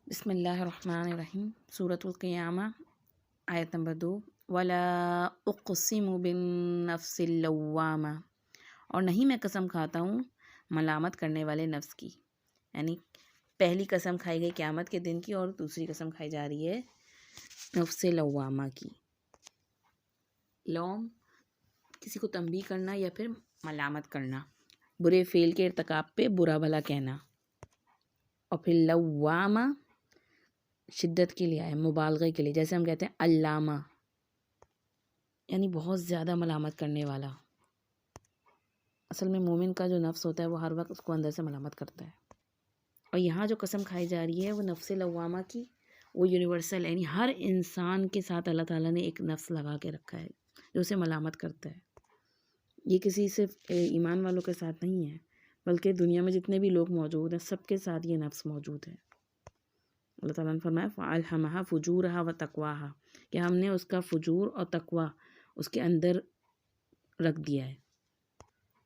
بسم اللہ الرحمن الرحیم۔ سورۃ القیامہ آیت نمبر 2۔ ولا اقسم بالنفس اللوامہ، اور نہیں میں قسم کھاتا ہوں ملامت کرنے والے نفس کی، یعنی پہلی قسم کھائی گئی قیامت کے دن کی اور دوسری قسم کھائی جا رہی ہے نفس لوامہ کی۔ لوم کسی کو تنبیہ کرنا یا پھر ملامت کرنا، برے فعل کے ارتکاب پہ برا بھلا کہنا، اور پھر لوامہ شدت کے لیے ہے، مبالغے کے لیے، جیسے ہم کہتے ہیں علامہ، یعنی بہت زیادہ ملامت کرنے والا۔ اصل میں مومن کا جو نفس ہوتا ہے وہ ہر وقت اس کو اندر سے ملامت کرتا ہے، اور یہاں جو قسم کھائی جا رہی ہے وہ نفس لوامہ کی، وہ یونیورسل ہے، یعنی ہر انسان کے ساتھ اللہ تعالیٰ نے ایک نفس لگا کے رکھا ہے جو اسے ملامت کرتا ہے۔ یہ کسی صرف ایمان والوں کے ساتھ نہیں ہے، بلکہ دنیا میں جتنے بھی لوگ موجود ہیں سب کے ساتھ یہ نفس موجود ہے۔ اللہ تعالیٰ نے فرمایا فَأَلْهَمَهَا فُجُورَهَا وَتَقْوَاهَا، کہ ہم نے اس کا فجور اور تقوی اس کے اندر رکھ دیا ہے،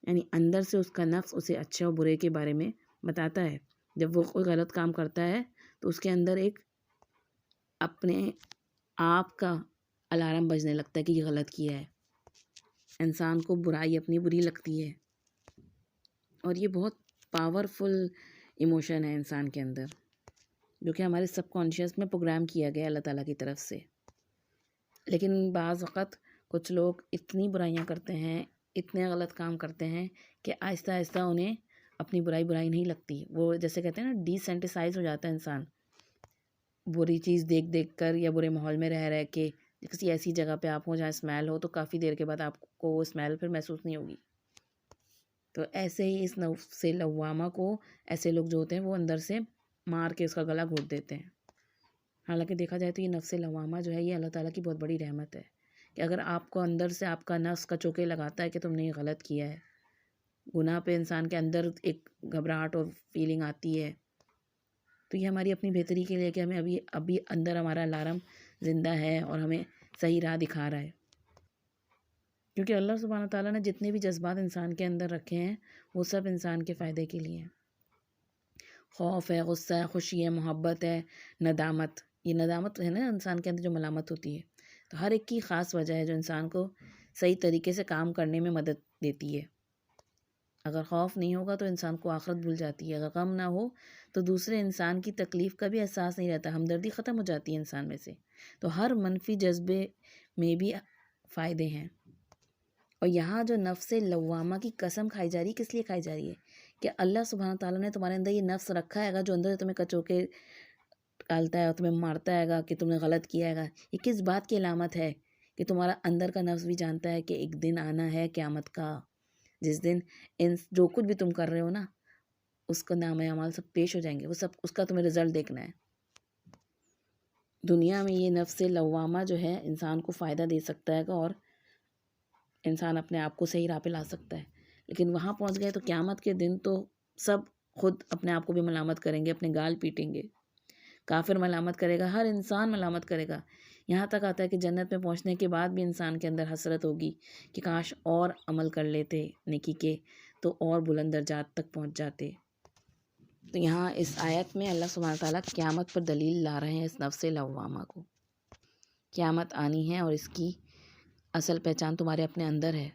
یعنی اندر سے اس کا نفس اسے اچھے اور برے کے بارے میں بتاتا ہے۔ جب وہ کوئی غلط کام کرتا ہے تو اس کے اندر ایک اپنے آپ کا الارم بجنے لگتا ہے کہ یہ غلط کیا ہے۔ انسان کو برائی اپنی بری لگتی ہے، اور یہ بہت پاورفل ایموشن ہے انسان کے اندر، جو کہ ہمارے سب کانشیس میں پروگرام کیا گیا اللہ تعالیٰ کی طرف سے۔ لیکن بعض وقت کچھ لوگ اتنی برائیاں کرتے ہیں، اتنے غلط کام کرتے ہیں کہ آہستہ آہستہ انہیں اپنی برائی نہیں لگتی۔ وہ جیسے کہتے ہیں نا، ڈی سینٹیسائز ہو جاتا ہے انسان، بری چیز دیکھ دیکھ کر یا برے ماحول میں رہ کے۔ کسی ایسی جگہ پہ آپ ہو جہاں اسمیل ہو تو کافی دیر کے بعد آپ کو وہ اسمیل پھر محسوس نہیں ہوگی۔ تو ایسے ہی اس نفس لوامہ کو ایسے لوگ جو ہوتے ہیں وہ اندر سے مار کے اس کا گلا گھونٹ دیتے ہیں۔ حالانکہ دیکھا جائے تو یہ نفس لوامہ جو ہے یہ اللہ تعالیٰ کی بہت بڑی رحمت ہے، کہ اگر آپ کو اندر سے آپ کا نفس کا چوکے لگاتا ہے کہ تم نے یہ غلط کیا ہے، گناہ پہ انسان کے اندر ایک گھبراہٹ اور فیلنگ آتی ہے، تو یہ ہماری اپنی بہتری کے لیے کہ ہمیں ابھی اندر ہمارا الارم زندہ ہے اور ہمیں صحیح راہ دکھا رہا ہے۔ کیونکہ اللہ سبحانہ تعالیٰ نے جتنے بھی جذبات انسان کے اندر رکھے ہیں وہ سب انسان کے فائدے کے لیے ہیں۔ خوف ہے، غصہ ہے، خوشی ہے، محبت ہے، ندامت، یہ ندامت ہے نا انسان کے اندر جو ملامت ہوتی ہے، تو ہر ایک کی خاص وجہ ہے جو انسان کو صحیح طریقے سے کام کرنے میں مدد دیتی ہے۔ اگر خوف نہیں ہوگا تو انسان کو آخرت بھول جاتی ہے، اگر غم نہ ہو تو دوسرے انسان کی تکلیف کا بھی احساس نہیں رہتا، ہمدردی ختم ہو جاتی ہے انسان میں سے۔ تو ہر منفی جذبے میں بھی فائدے ہیں۔ اور یہاں جو نفس لوامہ کی قسم کھائی جا رہی ہے، کس لیے کھائی جا رہی ہے؟ کہ اللہ سبحانہ تعالیٰ نے تمہارے اندر یہ نفس رکھا ہے گا جو اندر سے تمہیں کچوکے ڈالتا ہے اور تمہیں مارتا ہے گا کہ تم نے غلط کیا ہے گا۔ یہ کس بات کی علامت ہے؟ کہ تمہارا اندر کا نفس بھی جانتا ہے کہ ایک دن آنا ہے قیامت کا، جس دن جو کچھ بھی تم کر رہے ہو نا اس کا نام اعمال سب پیش ہو جائیں گے، وہ سب اس کا تمہیں رزلٹ دیکھنا ہے۔ دنیا میں یہ نفس لوامہ جو ہے انسان کو فائدہ دے سکتا ہے اور انسان اپنے آپ کو صحیح راہ پہ لا سکتا ہے، لیکن وہاں پہنچ گئے تو قیامت کے دن تو سب خود اپنے آپ کو بھی ملامت کریں گے، اپنے گال پیٹیں گے۔ کافر ملامت کرے گا، ہر انسان ملامت کرے گا، یہاں تک آتا ہے کہ جنت میں پہنچنے کے بعد بھی انسان کے اندر حسرت ہوگی کہ کاش اور عمل کر لیتے نیکی کے تو اور بلند درجات تک پہنچ جاتے۔ تو یہاں اس آیت میں اللہ سبحانہ تعالیٰ قیامت پر دلیل لا رہے ہیں اس نفس لوامہ کو۔ قیامت آنی ہے اور اس کی اصل پہچان تمہارے اپنے اندر ہے،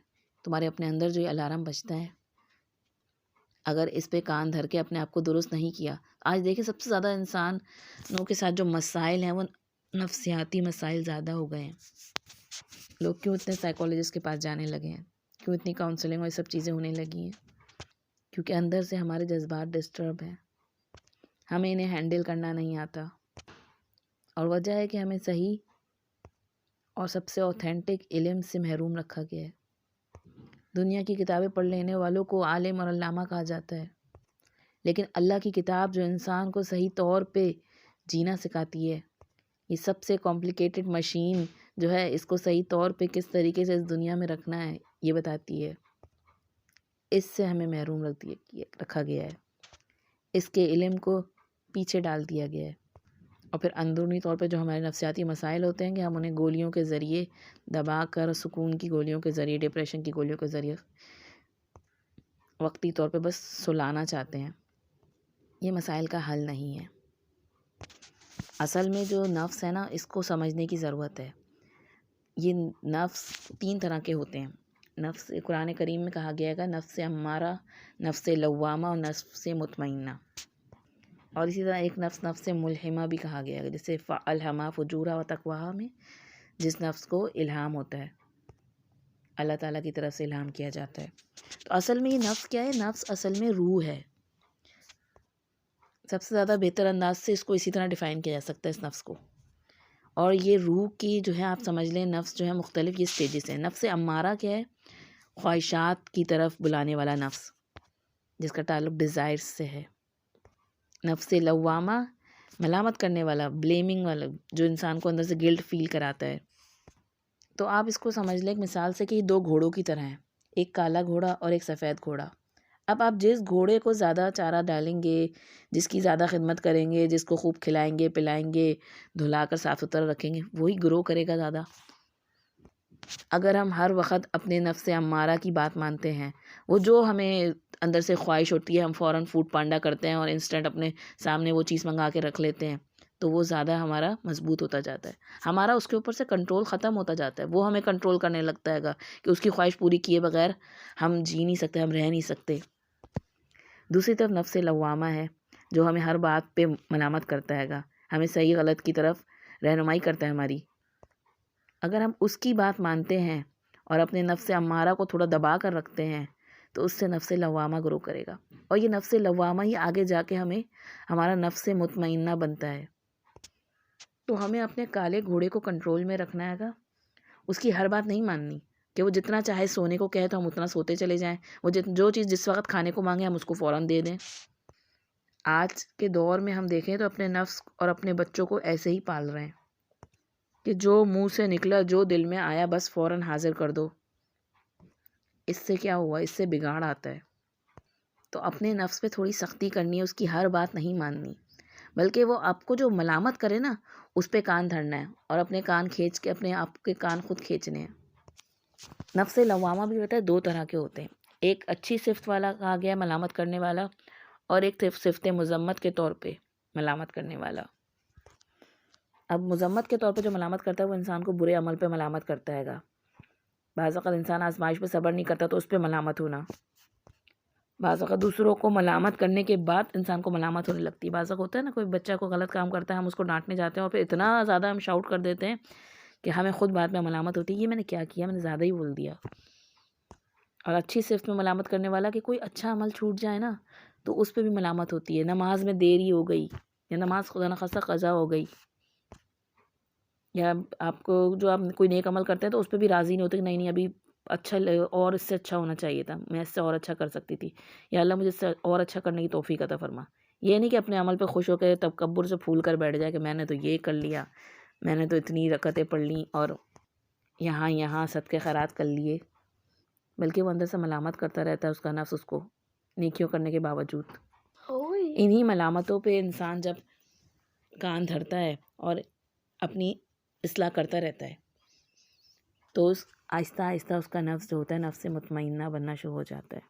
تمہارے اپنے اندر جو یہ الارم بجتا ہے، اگر اس پہ کان دھر کے اپنے آپ کو درست نہیں کیا۔ آج دیکھیں سب سے زیادہ انسانوں کے ساتھ جو مسائل ہیں وہ نفسیاتی مسائل زیادہ ہو گئے ہیں۔ لوگ کیوں اتنے سائیکالوجسٹ کے پاس جانے لگے ہیں، کیوں اتنی کاؤنسلنگ اور یہ سب چیزیں ہونے لگی ہیں؟ کیونکہ اندر سے ہمارے جذبات ڈسٹرب ہیں، ہمیں انہیں ہینڈل کرنا نہیں آتا، اور وجہ ہے کہ ہمیں صحیح اور سب سے اوتھینٹک علم سے محروم رکھا گیا ہے۔ دنیا کی کتابیں پڑھ لینے والوں کو عالم اور علامہ کہا جاتا ہے، لیکن اللہ کی کتاب جو انسان کو صحیح طور پہ جینا سکھاتی ہے، یہ سب سے کمپلیکیٹڈ مشین جو ہے اس کو صحیح طور پہ کس طریقے سے اس دنیا میں رکھنا ہے یہ بتاتی ہے، اس سے ہمیں محروم رکھا گیا ہے، اس کے علم کو پیچھے ڈال دیا گیا ہے۔ اور پھر اندرونی طور پہ جو ہمارے نفسیاتی مسائل ہوتے ہیں کہ ہم انہیں گولیوں کے ذریعے دبا کر، سکون کی گولیوں کے ذریعے، ڈپریشن کی گولیوں کے ذریعے وقتی طور پہ بس سلانا چاہتے ہیں، یہ مسائل کا حل نہیں ہے۔ اصل میں جو نفس ہے نا، اس کو سمجھنے کی ضرورت ہے. یہ نفس 3 طرح کے ہوتے ہیں. نفس قرآن کریم میں کہا گیا ہے نفس امارہ، نفس لوامہ اور نفس مطمئنہ. اور اسی طرح ایک نفس ملہمہ بھی کہا گیا ہے، جیسے فَأَلْهَمَا فُجُورَهَا وَتَقْوَاهَا میں جس نفس کو الہام ہوتا ہے، اللہ تعالیٰ کی طرف سے الہام کیا جاتا ہے. تو اصل میں یہ نفس کیا ہے؟ نفس اصل میں روح ہے. سب سے زیادہ بہتر انداز سے اس کو اسی طرح ڈیفائن کیا جا سکتا ہے اس نفس کو. اور یہ روح کی جو ہے آپ سمجھ لیں نفس جو ہے مختلف یہ سٹیجز ہیں. نفس امارہ کیا ہے؟ خواہشات کی طرف بلانے والا نفس جس کا تعلق ڈیزائرز سے ہے. نفس لوامہ ملامت کرنے والا، بلیمنگ والا، جو انسان کو اندر سے گلٹ فیل کراتا ہے. تو آپ اس کو سمجھ لیں ایک مثال سے کہ یہ 2 گھوڑوں کی طرح ہیں، ایک کالا گھوڑا اور ایک سفید گھوڑا. اب آپ جس گھوڑے کو زیادہ چارہ ڈالیں گے، جس کی زیادہ خدمت کریں گے، جس کو خوب کھلائیں گے پلائیں گے، دھلا کر صاف ستھرا رکھیں گے، وہی گرو کرے گا زیادہ. اگر ہم ہر وقت اپنے نفس امارہ کی بات مانتے ہیں، وہ جو ہمیں اندر سے خواہش ہوتی ہے ہم فوراً فوڈ پانڈا کرتے ہیں اور انسٹنٹ اپنے سامنے وہ چیز منگا کے رکھ لیتے ہیں، تو وہ زیادہ ہمارا مضبوط ہوتا جاتا ہے. ہمارا اس کے اوپر سے کنٹرول ختم ہوتا جاتا ہے. وہ ہمیں کنٹرول کرنے لگتا ہے کہ اس کی خواہش پوری کیے بغیر ہم جی نہیں سکتے، ہم رہ نہیں سکتے. دوسری طرف نفس لوامہ ہے جو ہمیں ہر بات پہ ملامت کرتا ہے گا، ہمیں صحیح غلط کی طرف رہنمائی کرتا ہے ہماری. اگر ہم اس کی بات مانتے ہیں اور اپنے نفس امارہ کو تھوڑا دبا کر رکھتے ہیں تو اس سے نفس لوامہ گرو کرے گا. اور یہ نفس لوامہ ہی آگے جا کے ہمارا نفس مطمئنہ بنتا ہے. تو ہمیں اپنے کالے گھوڑے کو کنٹرول میں رکھنا ہے گا، اس کی ہر بات نہیں ماننی کہ وہ جتنا چاہے سونے کو کہے تو ہم اتنا سوتے چلے جائیں، وہ جو چیز جس وقت کھانے کو مانگے ہم اس کو فوراً دے دیں. آج کے دور میں ہم دیکھیں تو اپنے نفس اور اپنے بچوں کو ایسے ہی پال رہے ہیں کہ جو منہ سے نکلا، جو دل میں آیا، بس فوراً حاضر کر دو. اس سے کیا ہوا؟ اس سے بگاڑ آتا ہے. تو اپنے نفس پہ تھوڑی سختی کرنی ہے، اس کی ہر بات نہیں ماننی، بلکہ وہ آپ کو جو ملامت کرے نا اس پہ کان دھرنا ہے اور اپنے کان کھینچ کے اپنے آپ کے کان خود کھینچنے ہیں. نفس لوامہ بھی ہوتا ہے 2 طرح کے ہوتے ہیں. ایک اچھی صفت والا کہا گیا ہے ملامت کرنے والا، اور ایک صفت مذمت کے طور پہ ملامت کرنے والا. اب مذمت کے طور پہ جو ملامت کرتا ہے وہ انسان کو برے عمل پہ ملامت کرتا ہے گا. بعض اوقات انسان آزمائش پہ صبر نہیں کرتا تو اس پہ ملامت ہونا. بعض اوقات دوسروں کو ملامت کرنے کے بعد انسان کو ملامت ہونے لگتی ہے. بعض اوقات ہوتا ہے نا کوئی بچہ کو غلط کام کرتا ہے، ہم اس کو ڈانٹنے جاتے ہیں اور پھر اتنا زیادہ ہم شاؤٹ کر دیتے ہیں کہ ہمیں خود بعد میں ملامت ہوتی ہے، یہ میں نے کیا کیا، میں نے زیادہ ہی بول دیا. اور اچھی صفت میں ملامت کرنے والا کہ کوئی اچھا عمل چھوٹ جائے نا تو اس پہ بھی ملامت ہوتی ہے. نماز میں دیری ہو گئی یا نماز خدا نخواستہ قضا ہو گئی، یا آپ کو جو آپ کوئی نیک عمل کرتے ہیں تو اس پہ بھی راضی نہیں ہوتے کہ نہیں ابھی اچھا اور اس سے اچھا ہونا چاہیے تھا، میں اس سے اور اچھا کر سکتی تھی، یا اللہ مجھے اس سے اور اچھا کرنے کی توفیق عطا فرما. یہ نہیں کہ اپنے عمل پہ خوش ہو کے تکبر سے پھول کر بیٹھ جائے کہ میں نے تو یہ کر لیا، میں نے تو اتنی رکعتیں پڑھ لیں اور یہاں صدقے خیرات کر لیے، بلکہ وہ اندر سے ملامت کرتا رہتا ہے اس کا نفس اس کو نیکیوں کرنے کے باوجود. انہی ملامتوں پہ انسان جب کان دھرتا ہے اور اپنی اصلاح کرتا رہتا ہے تو آہستہ آہستہ اس کا نفس جو ہوتا ہے نفس مطمئنہ بننا شروع ہو جاتا ہے.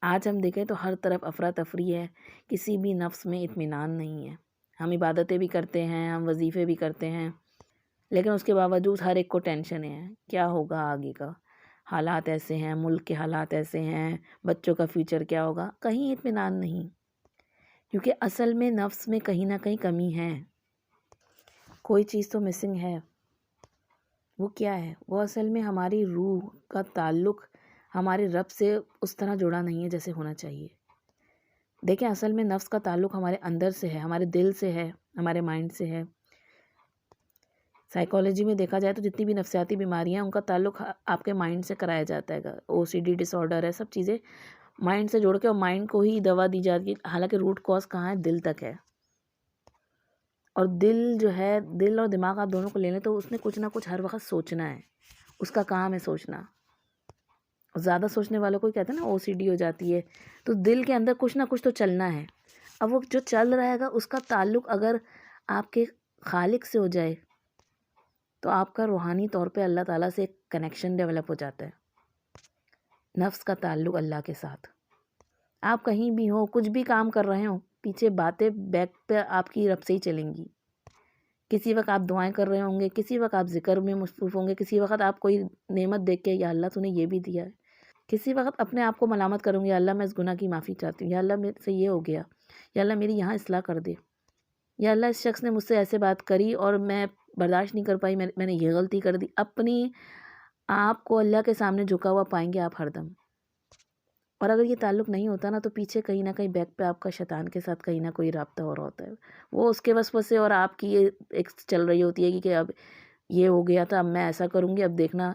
آج ہم دیکھیں تو ہر طرف افراتفری ہے، کسی بھی نفس میں اطمینان نہیں ہے. ہم عبادتیں بھی کرتے ہیں، ہم وظیفے بھی کرتے ہیں، لیکن اس کے باوجود ہر ایک کو ٹینشن ہے کیا ہوگا آگے کا، حالات ایسے ہیں، ملک کے حالات ایسے ہیں، بچوں کا فیوچر کیا ہوگا. کہیں اطمینان نہیں، کیونکہ اصل میں نفس میں کہیں نہ کہیں کمی ہے، کوئی چیز تو مسنگ ہے. وہ کیا ہے؟ وہ اصل میں ہماری روح کا تعلق ہمارے رب سے اس طرح جڑا نہیں ہے جیسے ہونا چاہیے. دیکھیں اصل میں نفس کا تعلق ہمارے اندر سے ہے، ہمارے دل سے ہے، ہمارے مائنڈ سے ہے. سائیکالوجی میں دیکھا جائے تو جتنی بھی نفسیاتی بیماریاں ان کا تعلق آپ کے مائنڈ سے کرایا جاتا ہے. OCD ڈس آرڈر ہے، سب چیزیں مائنڈ سے جوڑ کے اور مائنڈ کو ہی دوا دی جاتی ہے، حالانکہ روٹ کاز کہاں ہے؟ دل تک ہے. اور دل جو ہے، دل اور دماغ آپ دونوں کو لے لیں تو اس نے کچھ نہ کچھ ہر وقت سوچنا ہے، اس کا کام ہے سوچنا. زیادہ سوچنے والوں کو کہتے ہیں نا OCD ہو جاتی ہے. تو دل کے اندر کچھ نہ کچھ تو چلنا ہے. اب وہ جو چل رہے گا اس کا تعلق اگر آپ کے خالق سے ہو جائے تو آپ کا روحانی طور پہ اللہ تعالیٰ سے ایک کنیکشن ڈیولپ ہو جاتا ہے. نفس کا تعلق اللہ کے ساتھ. آپ کہیں بھی ہو، کچھ بھی کام کر رہے ہوں، پیچھے باتیں بیک پہ آپ کی رب سے ہی چلیں گی. کسی وقت آپ دعائیں کر رہے ہوں گے، کسی وقت آپ ذکر میں مصروف ہوں گے، کسی وقت آپ کوئی نعمت دیکھ کے یا اللہ تو نے یہ بھی دیا ہے، کسی وقت اپنے آپ کو ملامت کروں گی، یا اللہ میں اس گناہ کی معافی چاہتی ہوں، یا اللہ میرے سے یہ ہو گیا، یا اللہ میری یہاں اصلاح کر دے، یا اللہ اس شخص نے مجھ سے ایسے بات کری اور میں برداشت نہیں کر پائی، میں نے یہ غلطی کر دی. اپنی آپ کو اللہ کے سامنے جھکا ہوا پائیں گے آپ ہر دم. اور اگر یہ تعلق نہیں ہوتا نا تو پیچھے کہیں نہ کہیں بیک پہ آپ کا شیطان کے ساتھ کہیں نہ کوئی رابطہ ہو رہا ہوتا ہے. وہ اس کے وسوسے اور آپ کی یہ ایک چل رہی ہوتی ہے کہ اب یہ ہو گیا تھا، اب میں ایسا کروں گی، اب دیکھنا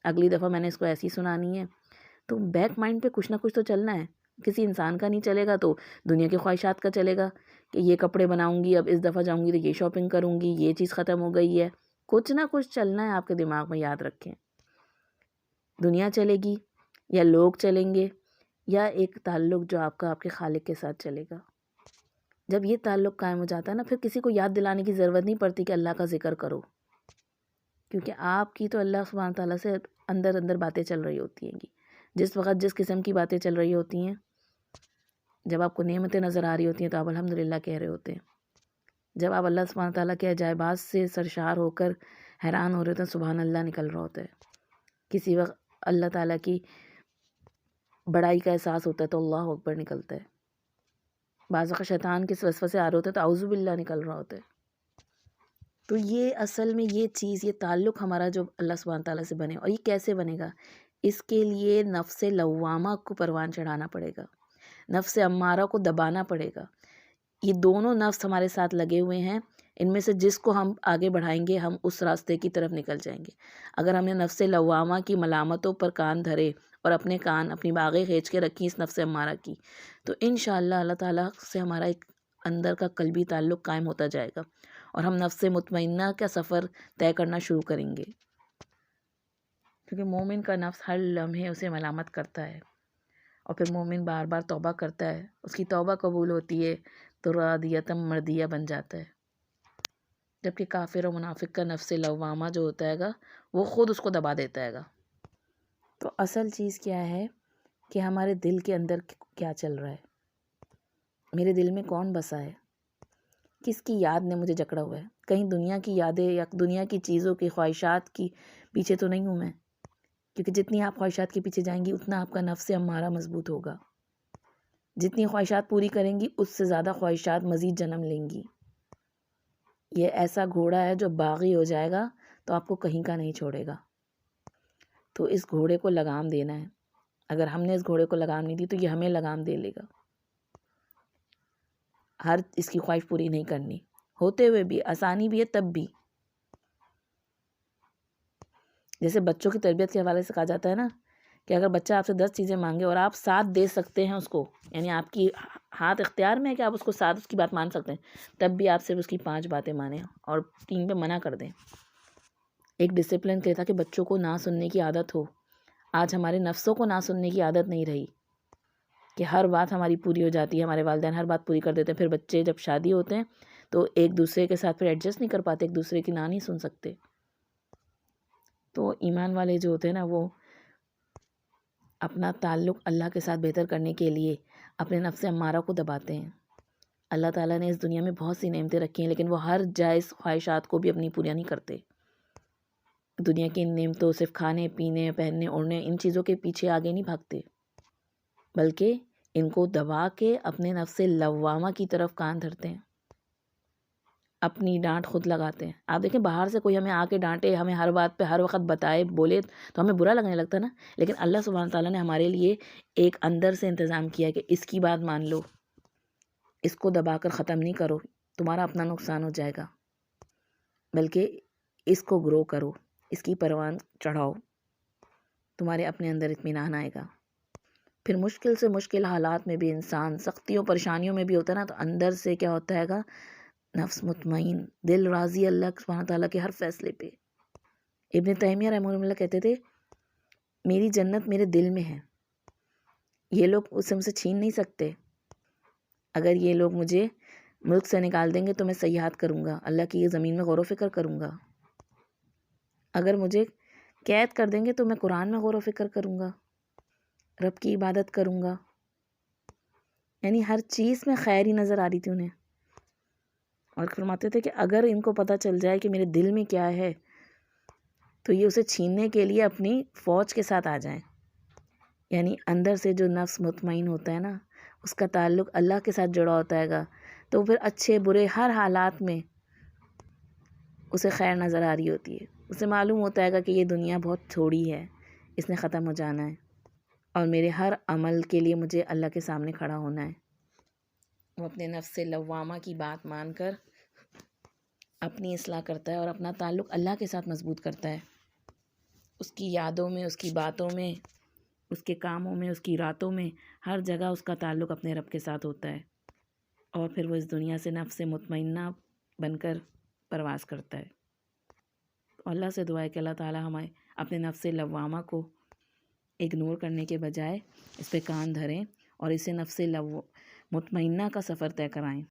اگلی دفعہ میں نے اس کو ایسی سنانی ہے. تو بیک مائنڈ پہ کچھ نہ کچھ تو چلنا ہے. کسی انسان کا نہیں چلے گا تو دنیا کی خواہشات کا چلے گا کہ یہ کپڑے بناؤں گی، اب اس دفعہ جاؤں گی تو یہ شاپنگ کروں گی، یہ چیز ختم ہو گئی ہے. کچھ نہ کچھ چلنا ہے آپ کے دماغ میں، یاد رکھیں. دنیا چلے گی یا لوگ چلیں گے یا ایک تعلق جو آپ کا آپ کے خالق کے ساتھ چلے گا. جب یہ تعلق قائم ہو جاتا ہے نا، پھر کسی کو یاد دلانے کی ضرورت نہیں پڑتی کہ اللہ کا ذکر کرو، کیونکہ آپ کی تو اللہ سبحانہ تعالیٰ سے اندر اندر باتیں چل رہی ہوتی ہیں گی. جس وقت جس قسم کی باتیں چل رہی ہوتی ہیں، جب آپ کو نعمتیں نظر آ رہی ہوتی ہیں تو آپ الحمدللہ کہہ رہے ہوتے ہیں. جب آپ اللہ سبحانہ تعالیٰ کے عجائبات سے سرشار ہو کر حیران ہو رہے ہوتے ہیں، سبحان اللہ نکل رہا ہوتا ہے. کسی وقت اللہ تعالیٰ کی بڑائی کا احساس ہوتا ہے تو اللہ اکبر نکلتا ہے. بعض وقت شیطان کے وسوسے آ رہے ہوتے ہیں تو اعوذ باللہ نکل رہا ہوتا ہے. تو یہ اصل میں یہ چیز، یہ تعلق ہمارا جو اللہ سبحانہ تعالیٰ سے بنے. اور یہ کیسے بنے گا؟ اس کے لیے نفس لوامہ کو پروان چڑھانا پڑے گا، نفس امارہ کو دبانا پڑے گا. یہ دونوں نفس ہمارے ساتھ لگے ہوئے ہیں، ان میں سے جس کو ہم آگے بڑھائیں گے ہم اس راستے کی طرف نکل جائیں گے. اگر ہم نے نفس لوامہ کی ملامتوں پر کان دھرے اور اپنے کان، اپنی باغیں کھینچ کے رکھی اس نفس امارہ کی، تو انشاءاللہ اللہ تعالیٰ سے ہمارا ایک اندر کا قلبی تعلق قائم ہوتا جائے گا اور ہم نفس مطمئنہ کا سفر طے کرنا شروع کریں گے. کیونکہ مومن کا نفس ہر لمحے اسے ملامت کرتا ہے اور پھر مومن بار بار توبہ کرتا ہے، اس کی توبہ قبول ہوتی ہے تو راضیتم مردیہ بن جاتا ہے. جبکہ کافر و منافق کا نفس لوامہ جو ہوتا ہے گا وہ خود اس کو دبا دیتا ہے گا. تو اصل چیز کیا ہے کہ ہمارے دل کے اندر کیا چل رہا ہے، میرے دل میں کون بسا ہے، کس کی یاد نے مجھے جکڑا ہوا ہے. کہیں دنیا کی یادیں یا دنیا کی چیزوں کی خواہشات کی پیچھے تو نہیں ہوں میں، کیونکہ جتنی آپ خواہشات کے پیچھے جائیں گی اتنا آپ کا نفس امارہ مضبوط ہوگا. جتنی خواہشات پوری کریں گی اس سے زیادہ خواہشات مزید جنم لیں گی. یہ ایسا گھوڑا ہے جو باغی ہو جائے گا تو آپ کو کہیں کا نہیں چھوڑے گا. تو اس گھوڑے کو لگام دینا ہے. اگر ہم نے اس گھوڑے کو لگام نہیں دی تو یہ ہمیں لگام دے لے گا. ہر اس کی خواہش پوری نہیں کرنی، ہوتے ہوئے بھی آسانی بھی ہے تب بھی. جیسے بچوں کی تربیت کے حوالے سے کہا جاتا ہے نا کہ اگر بچہ آپ سے 10 چیزیں مانگے اور آپ 7 دے سکتے ہیں اس کو، یعنی آپ کی ہاتھ اختیار میں ہے کہ آپ اس کو 7 اس کی بات مان سکتے ہیں، تب بھی آپ صرف اس کی 5 باتیں مانیں اور 3 پہ منع کر دیں. ایک ڈسپلن کہتا کہ بچوں کو نہ سننے کی عادت ہو. آج ہمارے نفسوں کو نہ سننے کی عادت نہیں رہی کہ ہر بات ہماری پوری ہو جاتی ہے، ہمارے والدین ہر بات پوری کر دیتے ہیں. پھر بچے جب شادی ہوتے ہیں تو ایک دوسرے کے ساتھ پھر ایڈجسٹ نہیں کر پاتے، ایک دوسرے کی نہ نہیں سن سکتے. تو ایمان والے جو ہوتے ہیں نا وہ اپنا تعلق اللہ کے ساتھ بہتر کرنے کے لیے اپنے نفس امارہ کو دباتے ہیں. اللہ تعالیٰ نے اس دنیا میں بہت سی نعمتیں رکھی ہیں لیکن وہ ہر جائز خواہشات کو بھی اپنی پوریا نہیں کرتے. دنیا کی ان نعمتوں، صرف کھانے پینے پہننے اوڑھنے ان چیزوں کے پیچھے آگے نہیں بھاگتے، بلکہ ان کو دبا کے اپنے نفس لوامہ کی طرف کان دھرتے ہیں، اپنی ڈانٹ خود لگاتے ہیں. آپ دیکھیں باہر سے کوئی ہمیں آ کے ڈانٹے، ہمیں ہر بات پہ ہر وقت بتائے بولے تو ہمیں برا لگنے لگتا نا، لیکن اللہ سبحانہ تعالیٰ نے ہمارے لیے ایک اندر سے انتظام کیا کہ اس کی بات مان لو، اس کو دبا کر ختم نہیں کرو، تمہارا اپنا نقصان ہو جائے گا، بلکہ اس کو گرو کرو، اس کی پروان چڑھاؤ، تمہارے اپنے اندر اطمینان آئے گا. پھر مشکل سے مشکل حالات میں بھی انسان سختیوں پریشانیوں میں بھی ہوتا ہے نا، تو اندر سے کیا ہوتا ہے گا، نفس مطمئن، دل راضی اللہ سبحانہ تعالیٰ کے ہر فیصلے پہ. ابن تیمیہ رحمہ اللہ کہتے تھے میری جنت میرے دل میں ہے، یہ لوگ اسے مجھ سے چھین نہیں سکتے. اگر یہ لوگ مجھے ملک سے نکال دیں گے تو میں سیاحت کروں گا، اللہ کی یہ زمین میں غور و فکر کروں گا. اگر مجھے قید کر دیں گے تو میں قرآن میں غور و فکر کروں گا، رب کی عبادت کروں گا. یعنی ہر چیز میں خیر ہی نظر آ رہی تھی انہیں. اور فرماتے تھے کہ اگر ان کو پتہ چل جائے کہ میرے دل میں کیا ہے تو یہ اسے چھیننے کے لیے اپنی فوج کے ساتھ آ جائیں. یعنی اندر سے جو نفس مطمئن ہوتا ہے نا، اس کا تعلق اللہ کے ساتھ جڑا ہوتا ہے گا، تو پھر اچھے برے ہر حالات میں اسے خیر نظر آ رہی ہوتی ہے. اسے معلوم ہوتا ہے گا کہ یہ دنیا بہت تھوڑی ہے، اس نے ختم ہو جانا ہے، اور میرے ہر عمل کے لیے مجھے اللہ کے سامنے کھڑا ہونا ہے. وہ اپنے نفس لوامہ کی بات مان کر اپنی اصلاح کرتا ہے اور اپنا تعلق اللہ کے ساتھ مضبوط کرتا ہے. اس کی یادوں میں، اس کی باتوں میں، اس کے کاموں میں، اس کی راتوں میں، ہر جگہ اس کا تعلق اپنے رب کے ساتھ ہوتا ہے، اور پھر وہ اس دنیا سے نفس مطمئنہ بن کر پرواز کرتا ہے. اللہ سے دعا ہے کہ اللہ تعالی ہمیں اپنے نفس لوامہ کو اگنور کرنے کے بجائے اس پہ کان دھریں اور اسے نفس مطمئنہ کا سفر طے کرائیں.